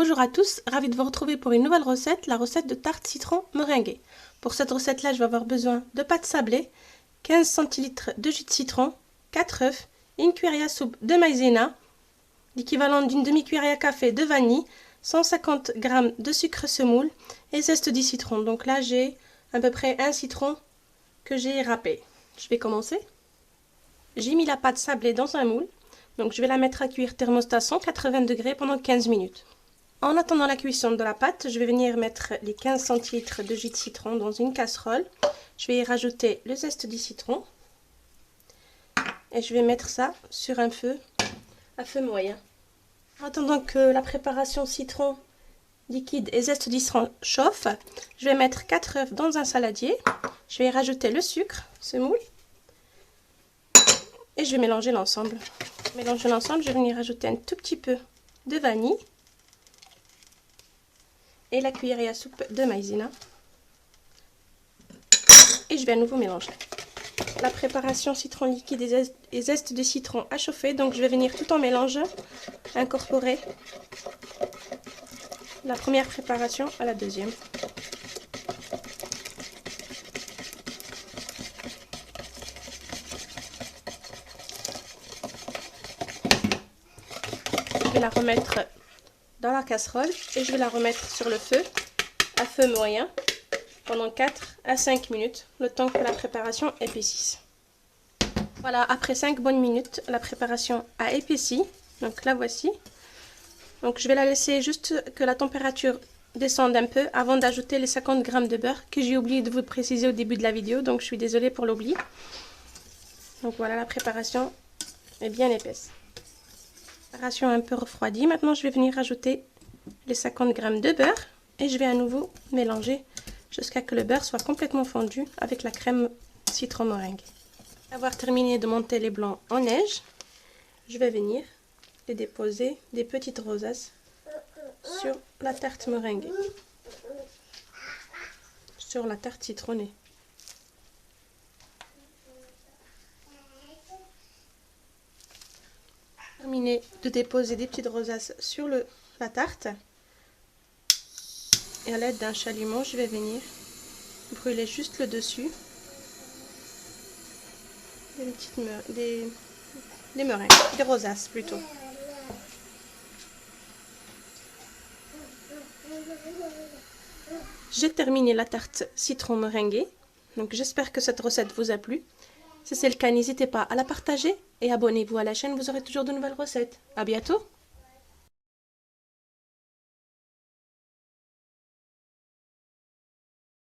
Bonjour à tous, ravie de vous retrouver pour une nouvelle recette, la recette de tarte citron meringuée. Pour cette recette-là, je vais avoir besoin de pâte sablée, 15 centilitres de jus de citron, 4 œufs, une cuillère à soupe de maïzena, l'équivalent d'une demi-cuillère à café de vanille, 150 g de sucre semoule et zeste du citron. Donc là, j'ai à peu près un citron que j'ai râpé. Je vais commencer. J'ai mis la pâte sablée dans un moule. Donc je vais la mettre à cuire thermostat 180 degrés pendant 15 minutes. En attendant la cuisson de la pâte, je vais venir mettre les 15 centilitres de jus de citron dans une casserole. Je vais y rajouter le zeste du citron. Et je vais mettre ça sur un feu à feu moyen. En attendant que la préparation citron liquide et zeste du citron chauffe, je vais mettre 4 œufs dans un saladier. Je vais y rajouter le sucre, semoule. Et je vais mélanger l'ensemble. Mélanger l'ensemble, je vais venir rajouter un tout petit peu de vanille et la cuillère à soupe de maïzena. Et je vais à nouveau mélanger. La préparation citron liquide et zeste de citron a chauffé, donc je vais venir tout en mélangeant incorporer la première préparation à la deuxième. Je vais la remettre dans la casserole et je vais la remettre sur le feu à feu moyen pendant 4 à 5 minutes, le temps que la préparation épaississe. Voilà, après 5 bonnes minutes, la préparation a épaissi, donc la voici. Donc je vais la laisser juste que la température descende un peu avant d'ajouter les 50 g de beurre que j'ai oublié de vous préciser au début de la vidéo, donc je suis désolée pour l'oubli. Donc voilà, la préparation est bien épaisse. Préparation un peu refroidie. Maintenant, je vais venir ajouter les 50 g de beurre et je vais à nouveau mélanger jusqu'à ce que le beurre soit complètement fondu avec la crème citron meringue. Après avoir terminé de monter les blancs en neige, je vais venir les déposer des petites rosaces sur la tarte meringuée, sur la tarte citronnée. Terminé de déposer des petites rosaces sur la tarte et à l'aide d'un chalumeau je vais venir brûler juste le dessus des meringues, des rosaces plutôt. J'ai terminé la tarte citron meringuée, donc j'espère que cette recette vous a plu. Si c'est le cas, n'hésitez pas à la partager et abonnez-vous à la chaîne, vous aurez toujours de nouvelles recettes. À bientôt!